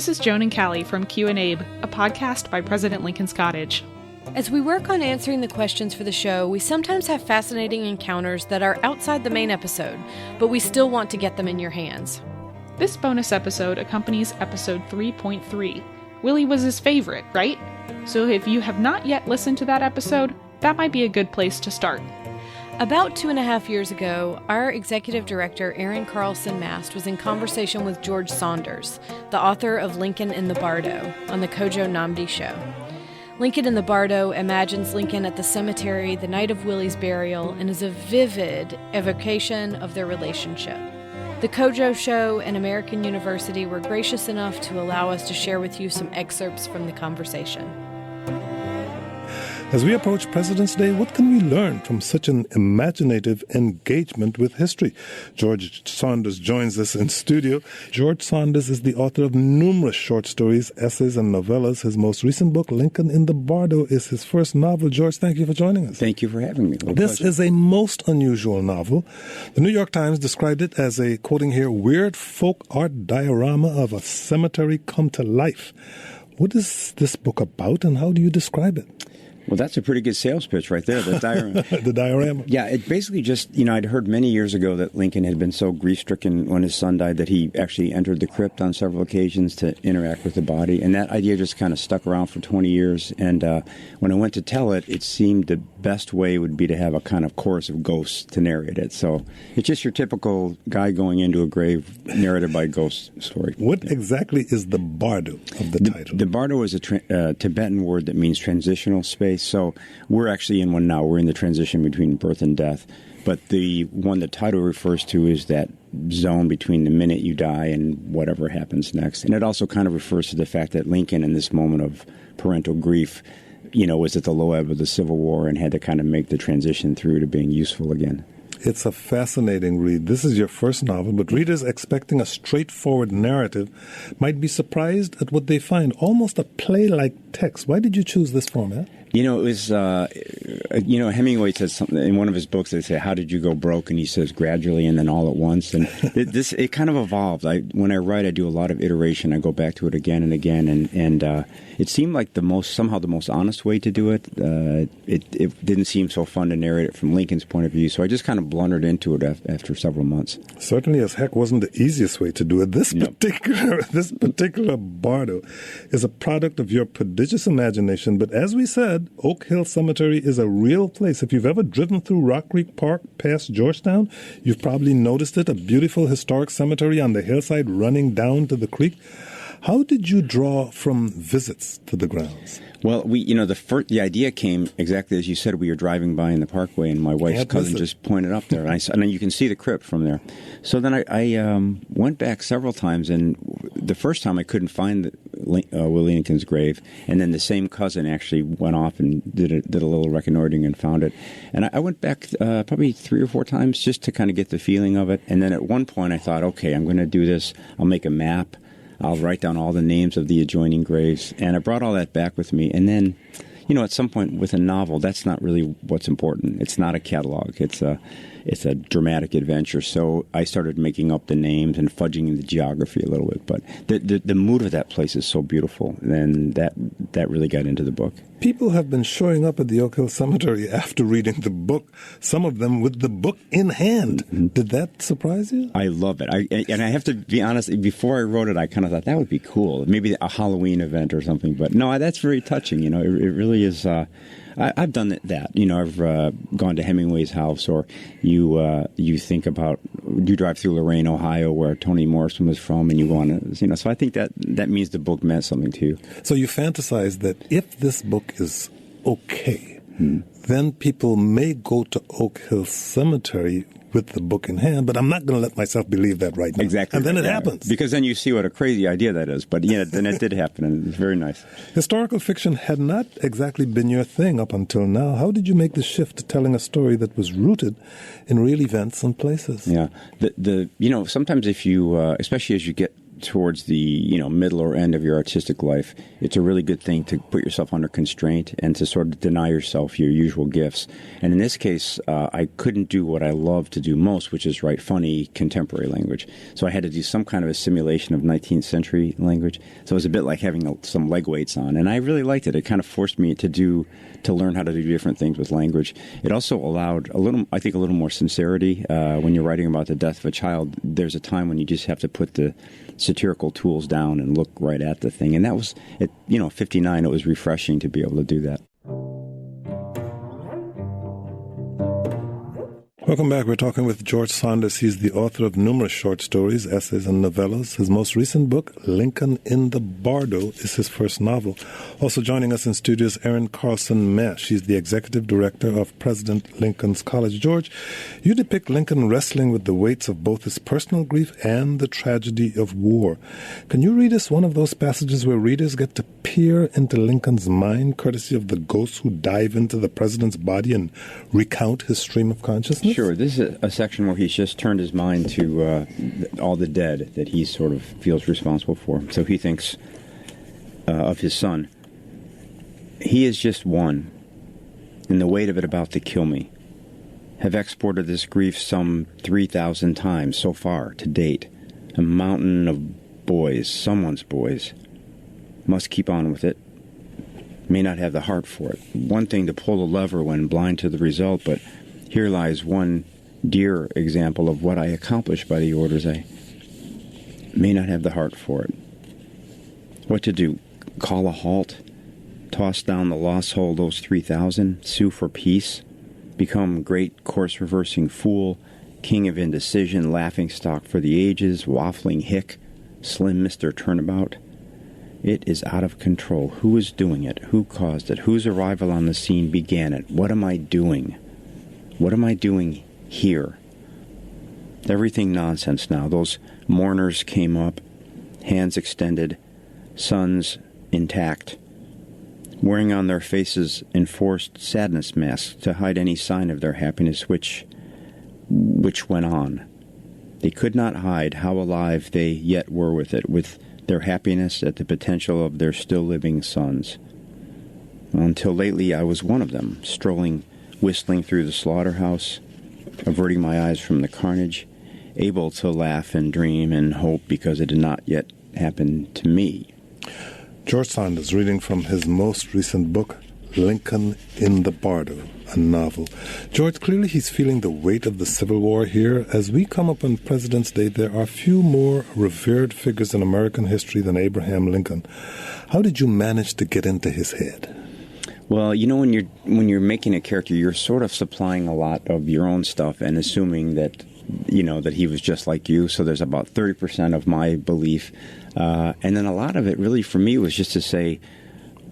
This is Joan and Callie from Q and Abe, a podcast by President Lincoln's Cottage. As we work on answering the questions for the show, we sometimes have fascinating encounters that are outside the main episode, but we still want to get them in your hands. This bonus episode accompanies episode 3.3. Willie was his favorite, right? So if you have not yet listened to that episode, that might be a good place to start. About 2.5 years ago, our executive director, Erin Carlson Mast, was in conversation with George Saunders, the author of Lincoln in the Bardo, on the Kojo Nnamdi show. Lincoln in the Bardo imagines Lincoln at the cemetery the night of Willie's burial and is a vivid evocation of their relationship. The Kojo Show and American University were gracious enough to allow us to share with you some excerpts from the conversation. As we approach President's Day, what can we learn from such an imaginative engagement with history? George Saunders joins us in studio. George Saunders is the author of numerous short stories, essays, and novellas. His most recent book, Lincoln in the Bardo, is his first novel. George, thank you for joining us. Thank you for having me. This is a most unusual novel. The New York Times described it as a, quoting here, weird folk art diorama of a cemetery come to life. What is this book about, and how do you describe it? Well, that's a pretty good sales pitch right there, the diorama. The diorama. Yeah, it basically just, I'd heard many years ago that Lincoln had been so grief-stricken when his son died that he actually entered the crypt on several occasions to interact with the body. And that idea just kind of stuck around for 20 years. And when I went to tell it, it seemed the best way would be to have a kind of chorus of ghosts to narrate it. So it's just your typical guy going into a grave narrated by ghost story. What exactly is the Bardo of the title? The Bardo is a Tibetan word that means transitional space. So we're actually in one now. We're in the transition between birth and death. But the one the title refers to is that zone between the minute you die and whatever happens next. And it also kind of refers to the fact that Lincoln, in this moment of parental grief, was at the low ebb of the Civil War and had to kind of make the transition through to being useful again. It's a fascinating read. This is your first novel, but readers expecting a straightforward narrative might be surprised at what they find, almost a play-like text. Why did you choose this format? It was, Hemingway says something in one of his books. They say, "How did you go broke?" And he says, "Gradually and then all at once." And it kind of evolved. When I write, I do a lot of iteration. I go back to it again and again, and it seemed like the most honest way to do it. It didn't seem so fun to narrate it from Lincoln's point of view, so I just kind of blundered into it after several months. Certainly, as heck, wasn't the easiest way to do it. This particular Bardo is a product of your prodigious imagination, but as we said, Oak Hill Cemetery is a real place. If you've ever driven through Rock Creek Park past Georgetown, you've probably noticed it, a beautiful historic cemetery on the hillside running down to the creek. How did you draw from visits to the grounds? Well, the idea came exactly as you said. We were driving by in the parkway, and my wife's cousin just pointed up there, and then you can see the crypt from there. So then I went back several times, and the first time I couldn't find Willie Lincoln's grave, and then the same cousin actually went off and did a little reconnoitering and found it. And I went back probably 3 or 4 times just to kind of get the feeling of it. And then at one point I thought, okay, I'm going to do this. I'll make a map. I'll write down all the names of the adjoining graves. And I brought all that back with me. And then, at some point with a novel, that's not really what's important. It's not a catalog. It's a dramatic adventure. So I started making up the names and fudging the geography a little bit. But the mood of that place is so beautiful. And that really got into the book. People have been showing up at the Oak Hill Cemetery after reading the book, some of them with the book in hand. Mm-hmm. Did that surprise you? I love it. I have to be honest, before I wrote it, I kind of thought that would be cool. Maybe a Halloween event or something. But no, that's very touching. It really is. I've done that. I've gone to Hemingway's house, or you think about, you drive through Lorain, Ohio, where Toni Morrison was from, and you go on, so I think that means the book meant something to you. So you fantasize that if this book is okay, then people may go to Oak Hill Cemetery with the book in hand, but I'm not going to let myself believe that right now. Exactly. And then it happens. Because then you see what a crazy idea that is. But then it did happen, and it's very nice. Historical fiction had not exactly been your thing up until now. How did you make the shift to telling a story that was rooted in real events and places? Yeah. Sometimes if you, especially as you get towards the middle or end of your artistic life, it's a really good thing to put yourself under constraint and to sort of deny yourself your usual gifts. And in this case, I couldn't do what I love to do most, which is write funny contemporary language. So I had to do some kind of a simulation of 19th century language. So it was a bit like having some leg weights on, and I really liked it. It kind of forced me to learn how to do different things with language. It also allowed a little more sincerity. When you're writing about the death of a child, there's a time when you just have to put the satirical tools down and look right at the thing. And that was, at 59, it was refreshing to be able to do that. Welcome back. We're talking with George Saunders. He's the author of numerous short stories, essays, and novellas. His most recent book, Lincoln in the Bardo, is his first novel. Also joining us in studio is Erin Carlson Mast. She's the executive director of President Lincoln's College. George, you depict Lincoln wrestling with the weights of both his personal grief and the tragedy of war. Can you read us one of those passages where readers get to peer into Lincoln's mind, courtesy of the ghosts who dive into the president's body and recount his stream of consciousness? Sure. This is a section where he's just turned his mind to all the dead that he sort of feels responsible for. So he thinks of his son. He is just one, and the weight of it about to kill me. Have exported this grief some 3,000 times so far to date. A mountain of boys, someone's boys. Must keep on with it. May not have the heart for it. One thing to pull the lever when blind to the result, but here lies one dear example of what I accomplished by the orders. I may not have the heart for it. What to do? Call a halt? Toss down the lost hole those 3,000? Sue for peace? Become great course-reversing fool? King of indecision? Laughingstock for the ages? Waffling hick? Slim Mr. Turnabout? It is out of control. Who is doing it? Who caused it? Whose arrival on the scene began it? What am I doing? What am I doing here? Everything nonsense now. Those mourners came up, hands extended, sons intact, wearing on their faces enforced sadness masks to hide any sign of their happiness, which went on. They could not hide how alive they yet were with it, with their happiness at the potential of their still living sons. Until lately I was one of them, strolling, whistling through the slaughterhouse, averting my eyes from the carnage, able to laugh and dream and hope because it did not yet happen to me. George Saunders reading from his most recent book, Lincoln in the Bardo, a novel. George, clearly he's feeling the weight of the Civil War here. As we come up on President's Day, there are few more revered figures in American history than Abraham Lincoln. How did you manage to get into his head? Well, when you're making a character, you're sort of supplying a lot of your own stuff and assuming that that he was just like you. So there's about 30% of my belief, and then a lot of it really for me was just to say,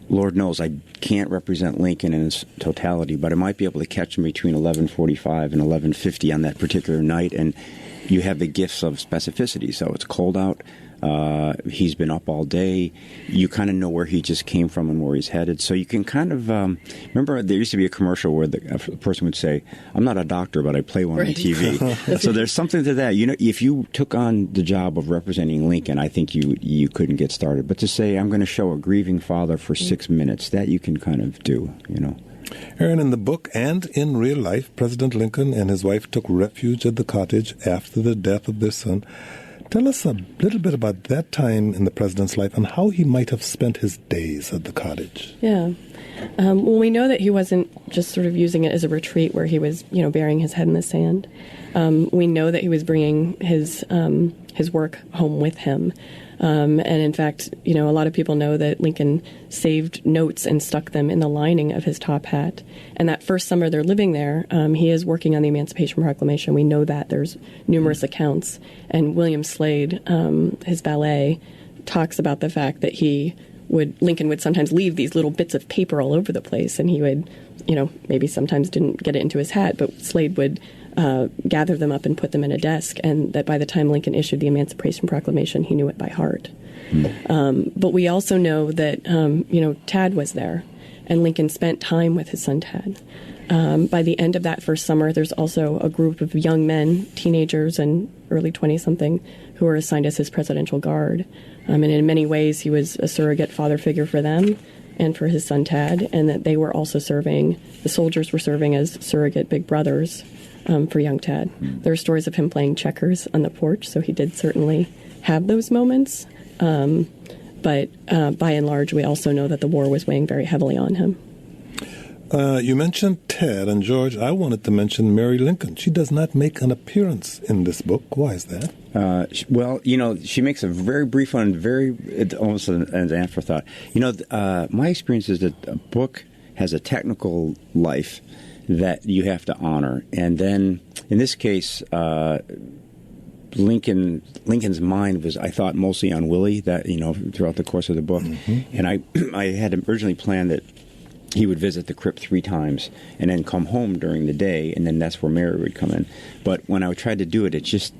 Lord knows I can't represent Lincoln in his totality, but I might be able to catch him between 11:45 and 11:50 on that particular night, and you have the gifts of specificity. So it's cold out. He's been up all day. You kind of know where he just came from and where he's headed. So you can kind of remember there used to be a commercial where a person would say, "I'm not a doctor, but I play one on TV." So there's something to that. If you took on the job of representing Lincoln, I think you couldn't get started. But to say, "I'm going to show a grieving father for 6 minutes," that you can kind of do. Erin, in the book and in real life, President Lincoln and his wife took refuge at the cottage after the death of their son. Tell us a little bit about that time in the president's life and how he might have spent his days at the cottage. Yeah. Well, we know that he wasn't just sort of using it as a retreat where he was, burying his head in the sand. We know that he was bringing his work home with him. And in fact, a lot of people know that Lincoln saved notes and stuck them in the lining of his top hat. And that first summer they're living there, he is working on the Emancipation Proclamation. We know that. There's numerous accounts. And William Slade, his valet, talks about the fact that Lincoln would sometimes leave these little bits of paper all over the place, and he would, maybe sometimes didn't get it into his hat, but Slade would gather them up and put them in a desk, and that by the time Lincoln issued the Emancipation Proclamation, he knew it by heart. But we also know that, Tad was there, and Lincoln spent time with his son Tad. By the end of that first summer, there's also a group of young men, teenagers and early 20-something, who are assigned as his presidential guard. And in many ways, he was a surrogate father figure for them and for his son Tad, and that they were also serving, the soldiers were serving as surrogate big brothers for young Tad. There are stories of him playing checkers on the porch, so he did certainly have those moments. But by and large, we also know that the war was weighing very heavily on him. You mentioned Ted, and George, I wanted to mention Mary Lincoln. She does not make an appearance in this book. Why is that? Well, she makes a very brief one, almost an afterthought. My experience is that a book has a technical life that you have to honor. And then, in this case, Lincoln's mind was, I thought, mostly on Willie, that, throughout the course of the book. Mm-hmm. And I had originally planned that he would visit the crypt 3 times and then come home during the day, and then that's where Mary would come in. But when I tried to do it,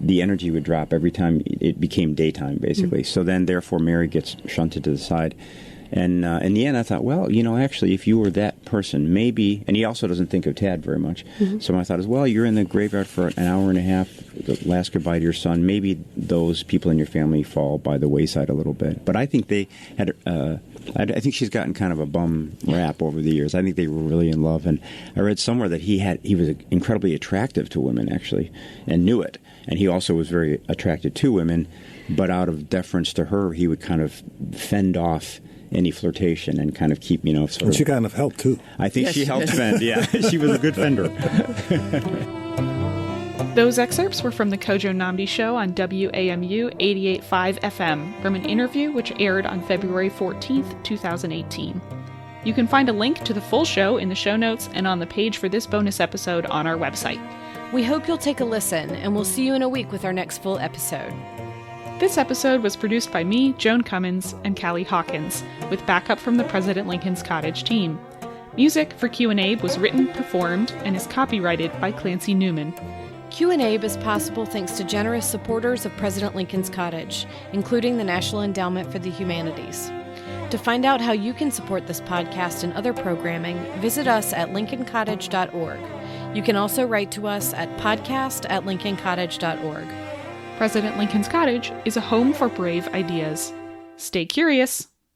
the energy would drop every time it became daytime, basically. Mm-hmm. So then, therefore, Mary gets shunted to the side. And in the end, I thought, well, actually, if you were that person, maybe, and he also doesn't think of Tad very much. Mm-hmm. So I thought, well, you're in the graveyard for an hour and a half, the last goodbye to your son. Maybe those people in your family fall by the wayside a little bit. But I think they had, I think she's gotten kind of a bum rap over the years. I think they were really in love. And I read somewhere that he was incredibly attractive to women, actually, and knew it. And he also was very attracted to women, but out of deference to her, he would kind of fend off any flirtation and kind of keep, And she kind of helped, too. I think she helped fend, yeah. She was a good fender. Those excerpts were from the Kojo Nnamdi Show on WAMU 88.5 FM from an interview which aired on February 14th, 2018. You can find a link to the full show in the show notes and on the page for this bonus episode on our website. We hope you'll take a listen, and we'll see you in a week with our next full episode. This episode was produced by me, Joan Cummins, and Callie Hawkins, with backup from the President Lincoln's Cottage team. Music for Q&A was written, performed, and is copyrighted by Clancy Newman. Q&A is possible thanks to generous supporters of President Lincoln's Cottage, including the National Endowment for the Humanities. To find out how you can support this podcast and other programming, visit us at lincolncottage.org. You can also write to us at podcast@lincolncottage.org. President Lincoln's Cottage is a home for brave ideas. Stay curious.